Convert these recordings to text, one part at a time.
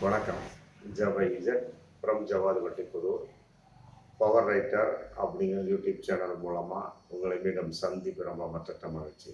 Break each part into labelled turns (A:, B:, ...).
A: வணக்கம். Jawahar from Javadhu வட்டிப்புதூர் power writer அப்படிங்கிற YouTube channel மூலமாக உங்களை மீண்டும் சந்திப்பு ரொம்ப மற்ற மகிழ்ச்சி.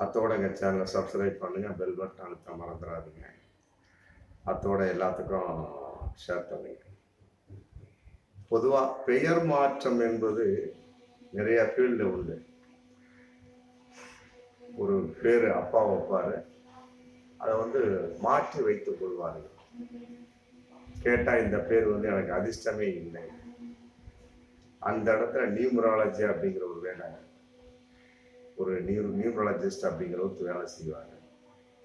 A: அத்தோட எங்கள் சேனலை சப்ஸ்கிரைப் பண்ணுங்கள், பெல் பட்டன் அழுத்த மறந்துடாதீங்க. அத்தோட எல்லாத்துக்கும் ஷேர் பண்ணுங்க. பொதுவாக பெயர் மாற்றம் என்பது நிறைய ஃபீல்டு உண்டு. ஒரு பேர் அப்பா வைப்பார், அதை மாற்றி வைத்துக் கொள்வார்கள். கேட்டால் இந்த பேர் எனக்கு அதிர்ஷ்டமே இல்லை. அந்த இடத்துல நியூமராலஜி அப்படிங்கிற ஒரு வேலை, ஒரு நியூமராலஜிஸ்ட் அப்படிங்கிற ஒரு வேலை செய்வாங்க.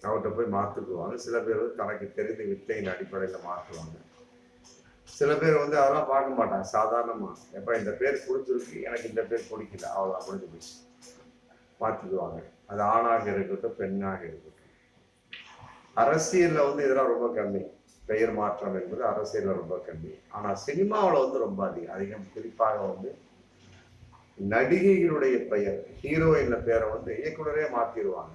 A: அவர்கிட்ட போய் மாற்றுக்குவாங்க. சில பேர் தனக்கு தெரிந்த வித்தையின் அடிப்படையில் மாற்றுவாங்க. சில பேர் அதெல்லாம் பார்க்க மாட்டாங்க. சாதாரணமாக எப்போ இந்த பேர் பிடிச்சிருக்கு, எனக்கு இந்த பேர் பிடிக்கல, அவ்வளோ முடிஞ்சு போச்சு, மாற்றிக்குவாங்க. அது ஆணாக இருக்கட்டும், பெண்ணாக இருக்கட்டும். அரசியலில் இதெல்லாம் ரொம்ப கம்மி. பெயர் மாற்றம் என்பது அரசியலில் ரொம்ப கம்மி. ஆனால் சினிமாவில் ரொம்ப அதிகம். குறிப்பாக நடிகைகளுடைய பெயர், ஹீரோயின் பேரை இயக்குனரே மாற்றிடுவாங்க.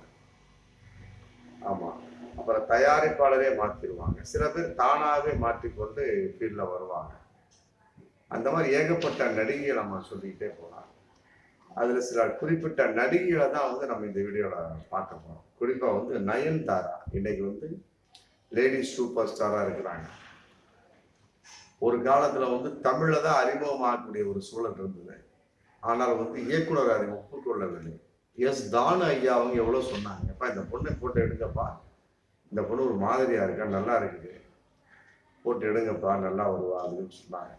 A: ஆமாம். அப்புறம் தயாரிப்பாளரே மாற்றிடுவாங்க. சில பேர் தானாகவே மாற்றிக்கொண்டு ஃபீல்டில் வருவாங்க. அந்த மாதிரி ஏகப்பட்ட நடிகையை நம்ம சொல்லிக்கிட்டே போகலாம். அதில் சில குறிப்பிட்ட நடிகைகளை தான் நம்ம இந்த வீடியோவில் பார்க்க போகிறோம். குறிப்பாக நயன்தாரா இன்னைக்கு லேடி சூப்பர் ஸ்டாராக இருக்கிறாங்க. ஒரு காலத்தில் தமிழில் தான் அறிமுகமாகக்கூடிய ஒரு சூழல் இருந்தது. ஆனால் இயக்குனர் அதை ஒப்புக்கொள்ளவில்லை. எஸ் தானு ஐயா அவங்க எவ்வளோ சொன்னாங்க, எப்பா இந்த பொண்ணை போட்டு எடுங்கப்பா, இந்த பொண்ணு ஒரு மாதிரியாக இருக்கா, நல்லா இருக்குது, போட்டு எடுங்கப்பா, நல்லா வருவா அப்படின்னு சொன்னாங்க.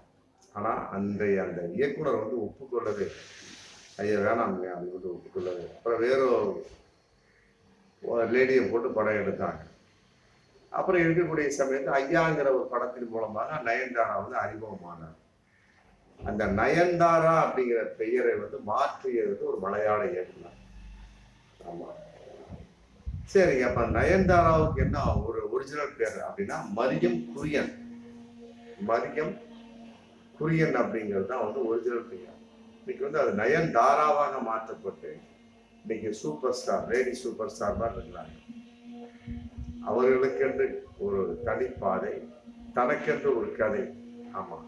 A: ஆனால் அந்த இயக்குனர் ஒப்புக்கொள்ளவே, ஐயா வேணாங்க அப்படின்னு ஒப்புக்கொள்ளவே. அப்புறம் வேற லேடியை போட்டு படம் எடுத்தாங்க. அப்புறம் எடுக்கக்கூடிய சமயத்தில் ஐயாங்கிற ஒரு படத்தின் மூலமாக நயன்தாரா அறிமுகமானார். அந்த நயன்தாரா அப்படிங்கிற பெயரை மாற்றியது ஒரு மலையாள இயக்குனர். ஆமா, சரிங்க. அப்ப நயன்தாராவுக்கு என்ன ஒரு ஒரிஜினல் பேர் அப்படின்னா மரியம் குரியன். மரியம் குரியன் அப்படிங்கிறது தான் ஒரிஜினல் பெயர். இன்னைக்கு அது நயன்தாராவாக மாற்றப்பட்டு இன்னைக்கு super star, lady super star தான் இருக்கிறாங்க. அவர்களுக்கென்று ஒரு தனிப்பாதை, தனக்கென்று ஒரு கதை. ஆமா,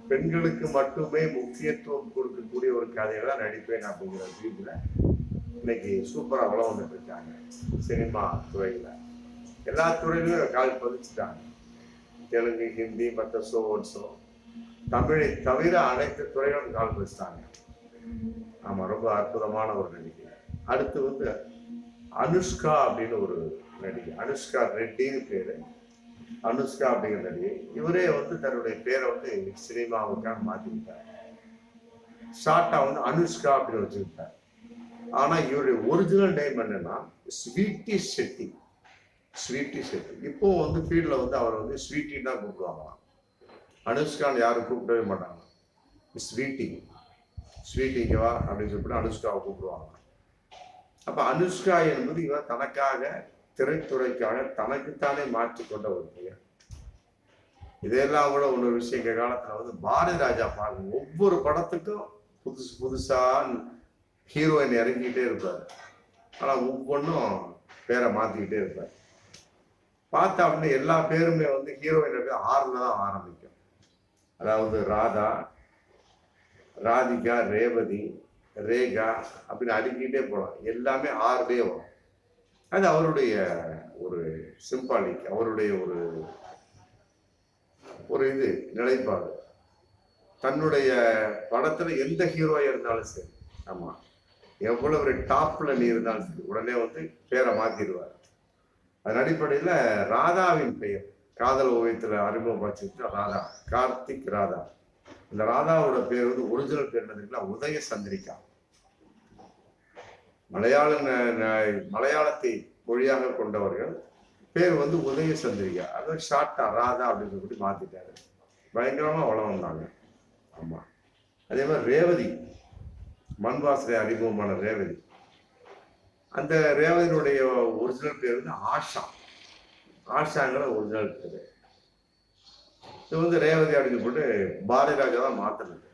A: பெண்களுக்கு மட்டுமே முக்கியத்துவம் கொடுக்கக்கூடிய ஒரு கதையை தான் நடிப்பேன் அப்படிங்கிற வீட்டுல இன்னைக்கு சூப்பரா வளர்ந்துட்டு இருக்காங்க. சினிமா துறையில எல்லா துறையிலும் கால் பதிச்சுட்டாங்க. தெலுங்கு, ஹிந்தி, மற்ற ஷோ தமிழை தவிர அனைத்து துறைகளும் கால் பதிச்சிட்டாங்க. ஆமா, ரொம்ப அற்புதமான ஒரு நடிகை. அடுத்து அனுஷ்கா அப்படின்னு ஒரு நடிகை, அனுஷ்கா ரெட்டின்னு பேரு. அனுஷ்கா அப்படிங்கிற நடிகை. இவரே தன்னுடைய பேரை சினிமாவுக்காக மாத்திக்கிட்டார். ஷார்ட்டா அனுஷ்கா அப்படின்னு வச்சுக்கிட்டார். ஆனா இவருடைய ஒரிஜினல் நேம் என்னன்னா ஸ்வீட்டி ஷெட்டி. ஸ்வீட்டி ஷெட்டி. இப்போ ஃபீல்ட்ல அவர் ஸ்வீட்டி தான் கூப்பிடுவாங்களாம். அனுஷ்கான்னு யாரும் கூப்பிடவே மாட்டாங்க. ஸ்வீட்டி, ஸ்வீட்டிங்கவா அப்படின்னு சொல்லிட்டு அனுஷ்காவை கூப்பிடுவாங்க. அப்ப அனுஷ்கா என்பது இவர் தனக்காக, திரைத்துறைக்காக தனக்குத்தானே மாற்றிக்கொண்ட ஒரு பெயர். இதெல்லாம் கூட ஒரு விஷயம். காலத்துல பாரதி ராஜா பாருங்க, ஒவ்வொரு படத்துக்கும் புதுசு புதுசா ஹீரோயின் இறங்கிக்கிட்டே இருப்பாரு. ஆனா ஒவ்வொன்றும் பேரை மாத்திக்கிட்டே இருப்பார். பார்த்தா அப்படின்னு எல்லா பேருமே ஹீரோயின் ஆறுல தான் ஆரம்பிக்கும். அதாவது ராதா, ராதிகா, ரேவதி, ரேகா அப்படின்னு அடுக்கிட்டே போகலாம். எல்லாமே 6 வரும். அது அவருடைய ஒரு சிம்பாலிக், அவருடைய ஒரு இது நிலைப்பாடு. தன்னுடைய படத்துல எந்த ஹீரோயா இருந்தாலும் சரி, ஆமா, எவ்வளவு ஒரு டாப்ல நீ இருந்தாலும் சரி, உடனே பேரை மாத்திடுவார். அதன் அடிப்படையில ராதாவின் பெயர் காதல் ஓவியத்துல அறிமுகப்படுத்தி ராதா, கார்த்திக் ராதா. இந்த ராதாவோட பேர் ஒரிஜினல் பேர் என்னதுன்னா உதய சந்திரிகா. மலையாளத்தை மொழியாக கொண்டவர்கள் பேர் உதய சந்திரிகா. அதாவது ஷார்ட்டா ராதா அப்படின்னு சொல்லிட்டு மாத்திட்டாரு. பயங்கரமா வளம் வந்தாங்க. ஆமா. அதே மாதிரி ரேவதி, மண்வாசனை அறிமுகமான ரேவதி. அந்த ரேவதியினுடைய ஒரிஜினல் பேர் ஆஷா. ஆஷாங்கிற ஒரிஜினல் பேரு. இது ரேவதி அப்படின்னு போட்டு பாரதி ராஜா தான் மாத்தினது.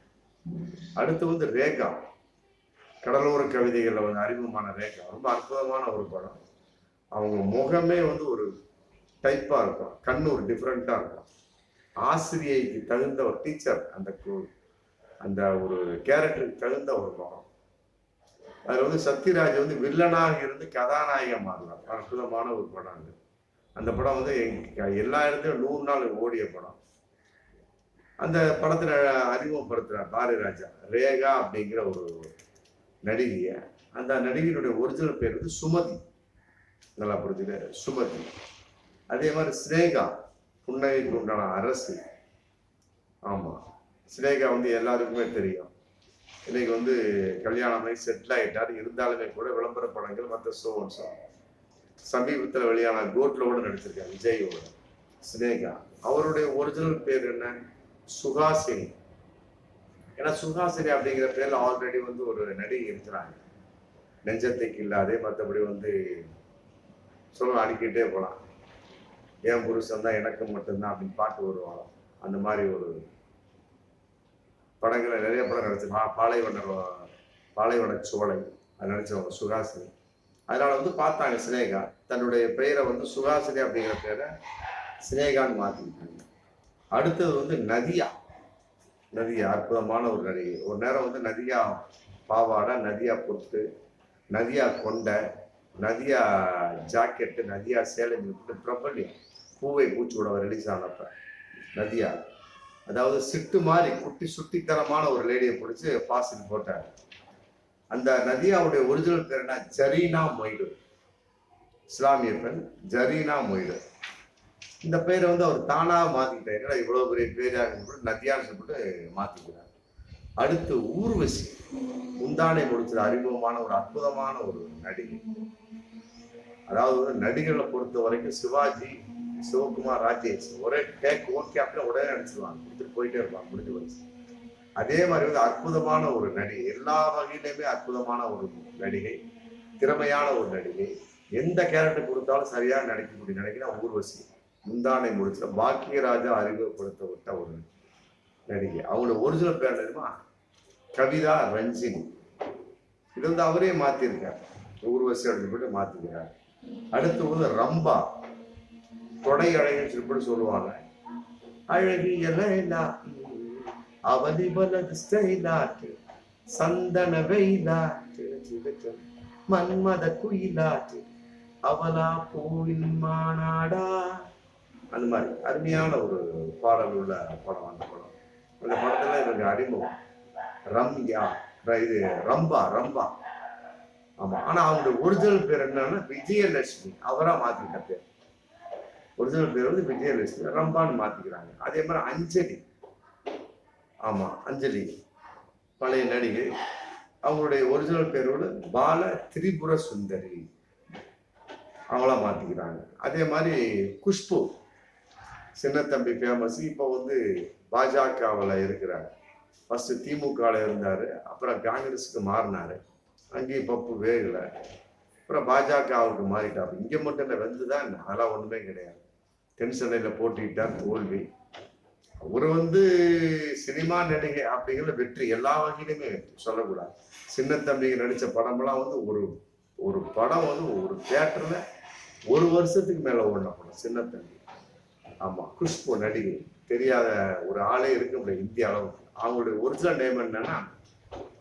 A: அடுத்து ரேகா, கடலோர கவிதைகள்ல அறிமுகமான ரேகா. ரொம்ப அற்புதமான ஒரு படம். அவங்க முகமே ஒரு டைப்பா இருக்கும், கண்ணு ஒரு டிஃப்ரெண்டா இருக்கும். ஆசிரியைக்கு தகுந்த ஒரு டீச்சர், அந்த ஒரு கேரக்டருக்கு தகுந்த ஒரு படம். அதுல வந்து சத்யராஜ் வந்து வில்லனாக இருந்து கதாநாயகம் மாறலாம். அற்புதமான ஒரு படம் அது. அந்த படம் வந்து எல்லா இடத்துலையும் 100 நாள் ஓடிய படம். அந்த படத்துல அறிமுகப்படுத்துறார் பாரதிராஜா ரேகா அப்படிங்கிற ஒரு நடிகைய. அந்த நடிகையினுடைய ஒரிஜினல் பேர் வந்து சுமதி. நல்லா புரிஞ்சுக்க, சுமதி. அதே மாதிரி ஸ்னேகா, புன்னகைக்கு உண்டான அரசு. ஆமா, ஸ்னேகா வந்து எல்லாருக்குமே தெரியும். இன்னைக்கு வந்து கல்யாணமாகி செட்டில் ஆகிட்டார். இருந்தாலுமே கூட விளம்பர படங்கள் மற்ற சமீபத்தில் வெளியான கோட்லோடு நடிச்சிருக்காங்க விஜயோட. ஸ்னேகா அவருடைய ஒரிஜினல் பேர் என்ன? சுஹாசினி. ஏன்னா சுஹாசினி அப்படிங்கிற பேர்ல ஆல்ரெடி வந்து ஒரு நடிகை இருக்கிறாங்க. நெஞ்சத்தைக்கு இல்லாதே, மற்றபடி வந்து சொல்ல அடிக்கிட்டே போகலாம். என் புருஷன் தான் எனக்கு மட்டும்தான் அப்படின்னு பாட்டு வருவாங்க. அந்த மாதிரி ஒரு படங்களை நிறைய படம் நடிச்சு, பாலைவன சோலை அது நடிச்சவங்க சுஹாசினி. அதனால வந்து பார்த்தாங்க சினேகா தன்னுடைய பெயரை வந்து சுஹாசினி அப்படிங்கிற பேரை சினேகான்னு மாற்றிக்கிட்டாங்க. அடுத்தது வந்து நதியா. நதியா அற்புதமான ஒரு நடிகை. ஒரு நேரம் வந்து நதியா பாவாடை, நதியா பொட்டு, நதியா கொண்டை, நதியா ஜாக்கெட்டு, நதியா சேலை பிரபல்யம். பூவை பூச்சியோட ரிலீஸ் ஆனப்ப நதியா, அதாவது சிட்டு மாதிரி குட்டி சுட்டித்தனமான ஒரு லேடியை பிடிச்சி பாசில் போட்டார். அந்த நதியாவுடைய ஒரிஜினல் பேர் என்ன? ஜரீனா மொய்டு. இஸ்லாமிய பெண் ஜரீனா மொய்டு. இந்த பேரை வந்து அவர் தானா மாத்திக்கிட்டாரு. இவ்வளவு பெரிய பேராக நதியான்னு சொல்லிட்டு மாத்திக்கிறார். அடுத்து ஊர்வசி, முந்தானை முடிச்சது அறிமுகமான ஒரு அற்புதமான ஒரு நடிகை. அதாவது நடிகர்களை பொறுத்த வரைக்கும் சிவாஜி, சிவகுமார், ராஜேஷ் ஒரே டேக் ஓகே அப்படின்னு உடனே நடிச்சிருவாங்க, கொடுத்துட்டு போயிட்டே இருப்பாங்க, முடிஞ்சு போச்சு. அதே மாதிரி வந்து அற்புதமான ஒரு நடிகை, எல்லா வகையிலுமே அற்புதமான ஒரு நடிகை, திறமையான ஒரு நடிகை. எந்த கேரக்டர் கொடுத்தாலும் சரியா நடிக்கக்கூடிய நடிகை ஊர்வசி. முந்தானை முடிச்ச பாக்கியராஜா அறிமுகப்படுத்த விட்ட ஒரு நடிகை. அவங்களோட ஒரிஜினல் பேர் தெரியுமா? கவிதா ரஞ்சினி. இது வந்து அவரே மாத்திருக்கார், ஊர்வசி அப்படின்னு சொல்லிட்டு மாத்திக்கிறார். அடுத்து வந்து ரம்பா, கொடை அழகுன்னு சொல்லிட்டு சொல்லுவாங்க. அழகு எல்லாம் அவதி பலது ஸ்டைலாட்டு, சந்தன வெயிலாட்டு, மன்மத குயிலாட்டு, அவலா பூவின் மாநாடா. அந்த மாதிரி அருமையான ஒரு பாடல் உள்ள படம் அந்த படம். அந்த படத்துல எனக்கு அறிமுகம் ரம்யா, இது ரம்பா. ஆமா, ஆனா அவங்களுடைய ஒரிஜினல் பேர் என்னன்னா விஜயலட்சுமி. அவரா மாத்திக்கிட்ட பேர், ஒரிஜினல் பேர் வந்து விஜயலட்சுமி, ரம்பான்னு மாத்திக்கிறாங்க. அதே மாதிரி அஞ்சலி. ஆமா, அஞ்சலி பழைய நடிகை. அவங்களுடைய ஒரிஜினல் பேர் வந்து பால திரிபுர சுந்தரி, அவங்களா மாத்திக்கிறாங்க. அதே மாதிரி குஷ்பு, சின்னத்தம்பி ஃபேமஸ். இப்போ வந்து பாஜகவில் இருக்கிறார். ஃபர்ஸ்ட் திமுகவில் இருந்தாரு, அப்புறம் காங்கிரஸுக்கு மாறினாரு. அங்கேயும் பப்பு வேகலை, அப்புறம் பாஜகவுக்கு மாறிட்டாரு. இங்கே மட்டும் இல்லை, வந்துதான் அதெல்லாம் ஒன்றுமே கிடையாது. தென் சென்னையில் போட்டிட்டார், தோல்வி. அவரு வந்து சினிமா நடிகை அப்படிங்கிற வெற்றி எல்லா வகையிலுமே சொல்லக்கூடாது. சின்னத்தம்பிக்கு நடித்த படம்லாம் வந்து ஒரு படம் வந்து ஒரு தியேட்டர்ல 1 வருஷத்துக்கு மேல ஓடின படம் சின்னத்தம்பி. ஆமா, குஷ்பு நடிகை, தெரியாத ஒரு ஆளே இருக்க முடியாது இந்திய அளவுக்கு. அவங்களுடைய ஒரிஜினல் நேம் என்னன்னா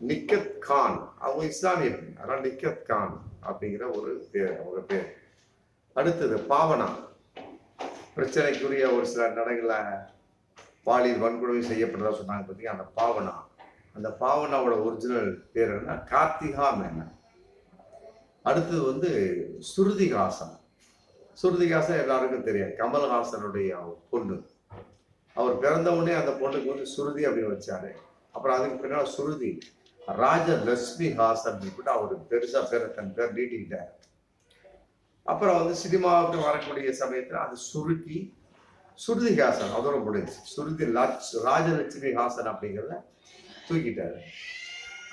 A: நிக்கத் கான். அவங்க இஸ்லாமிய பெண், அதனால நிக்கத் கான் அப்படிங்கிற ஒரு பேர் அவங்க பேர். அடுத்தது பாவனா, பிரச்சனைக்குரிய ஒரு சில நடங்களை பாலியல் வன்கொடுமை செய்யப்பட்டதா சொன்னாங்க பார்த்தீங்க, அந்த பாவனா. அந்த பாவனாவோட ஒரிஜினல் பேர் என்ன? கார்த்திகா மேனன். அடுத்தது வந்து ஸ்ருதிஹாசன். ஸ்ருதிஹாசன் எல்லாருக்கும் தெரியும், கமல்ஹாசனுடைய பொண்ணு. அவர் பிறந்த உடனே அந்த பொண்ணுக்கு வந்து ஸ்ருதி அப்படின்னு வச்சாரு. அப்புறம் அதுக்கு பின்னாடி ஸ்ருதி ராஜலட்சுமி ஹாசன் கூட அவர் பெருசா தன் பேர் நீட்டிக்கிட்டார். அப்புறம் வந்து சினிமாவுக்கு வரக்கூடிய சமயத்துல அது சுருக்கி ஸ்ருதிஹாசன் அதோட முடிஞ்சு. ராஜலட்சுமி ஹாசன் அப்படிங்கிறத தூக்கிட்டாரு.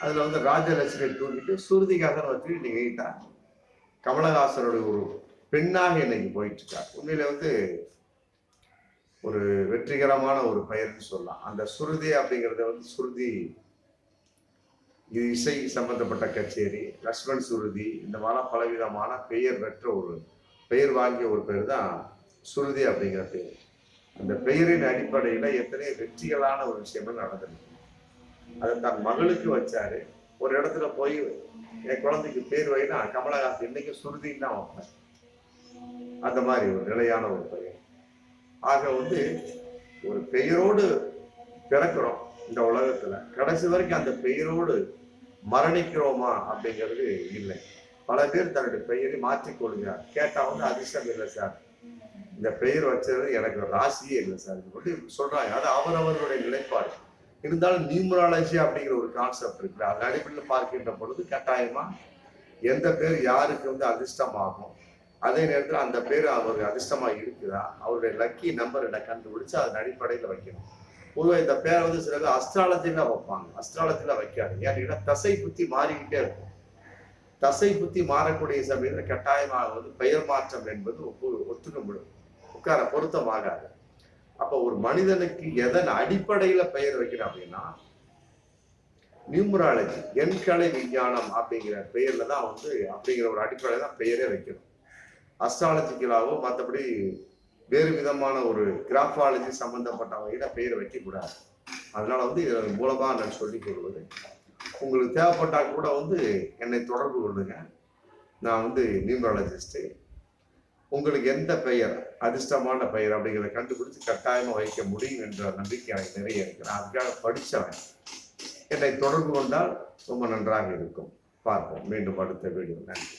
A: அதுல வந்து ராஜலட்சுமி தூக்கிட்டு ஸ்ருதிஹாசன் வச்சு நீங்க கமலஹாசனுடைய ஒரு பெண்ணாக இன்னைக்கு போயிட்டு இருக்கார். உண்மையில வந்து ஒரு வெற்றிகரமான ஒரு பெயர்னு சொல்லலாம். அந்த சுருதி அப்படிங்கிறத வந்து சுருதி இசை சம்பந்தப்பட்ட கச்சேரி, லக்ஷ்மண் சுருதி, இந்த மாதிரி பலவிதமான பெயர் பெற்ற ஒரு பெயர் வாங்கிய ஒரு பேர் தான் சுருதி அப்படிங்கிற பெயர். அந்த பெயரின் அடிப்படையில எத்தனை வெற்றிகளான ஒரு விஷயங்கள் நடந்திருக்கு. அதை தன் மகளுக்கு வச்சாரு. ஒரு இடத்துல போய் என் குழந்தைக்கு பேர் வைனா கமலஹாசன் இன்னைக்கு சுருதின்னு தான் வைப்பேன். அந்த மாதிரி ஒரு நிலையான ஒரு பெயர். ஆக வந்து ஒரு பெயரோடு பிறக்கிறோம் இந்த உலகத்துல, கடைசி வரைக்கும் அந்த பெயரோடு மரணிக்கிறோமா அப்படிங்கிறது இல்லை. பல பேர் தன்னுடைய பெயரை மாற்றிக்கொள்கிறார். கேட்டா வந்து அதிர்ஷ்டம் இல்லை சார், இந்த பெயர் வச்சது எனக்கு ராசியே இல்லை சார் சொல்றாங்க. அது அவரவர்களுடைய நிலைப்பாடு. இருந்தாலும் நியூமராலஜி அப்படிங்கிற ஒரு கான்செப்ட் இருக்கு. அந்த அடிப்படையில் பார்க்கின்ற பொழுது கட்டாயமா எந்த பேர் யாருக்கு வந்து அதிர்ஷ்டமாகும், அதே நேரத்தில் அந்த பேர் அவருக்கு அதிர்ஷ்டமா இருக்குதா, அவருடைய லக்கி நம்பர் என்ன கண்டுபிடிச்சு அதன் அடிப்படையில் வைக்கணும். பொதுவாக இந்த பேரை வந்து சில பேர் அஸ்ட்ராலஜில வைப்பாங்க, அஸ்ட்ராலஜில வைக்காது. ஏன்னா தசை புத்தி மாறிக்கிட்டே இருக்கும். தசை புத்தி மாறக்கூடிய சமயத்தில் கட்டாயமாக வந்து பெயர் மாற்றம் என்பது உட்கார பொருத்தமாகாது. அப்ப ஒரு மனிதனுக்கு எதன் அடிப்படையில பெயர் வைக்கணும் அப்படின்னா நியூமராலஜி, எண்கலை விஞ்ஞானம் அப்படிங்கிற பெயர்ல தான் வந்து அப்படிங்கிற ஒரு அடிப்படையில தான் பெயரே வைக்கணும். அஸ்ட்ராலஜிக்கலாவோ மற்றபடி வேறு விதமான ஒரு கிராஃபாலஜி சம்பந்தப்பட்ட வகையில பெயர் வைக்கக்கூடாது. அதனால வந்து இதன் மூலமா நான் சொல்லிக் கொள்வது, உங்களுக்கு தேவைப்பட்டால் கூட வந்து என்னை தொடர்பு கொள்ளுங்க. நான் வந்து நியூமராலஜிஸ்ட். உங்களுக்கு எந்த பெயர் அதிர்ஷ்டமான பெயர் அப்படிங்கிறத கண்டுபிடிச்சு கட்டாயமா வைக்க முடியும் என்ற நம்பிக்கை எனக்கு நிறைய இருக்கு. நான் அதுக்காக படித்தவன். என்னை தொடர்பு கொண்டால் ரொம்ப நன்றாக இருக்கும். பார்ப்போம் மீண்டும் அடுத்த வீடியோ. நன்றி.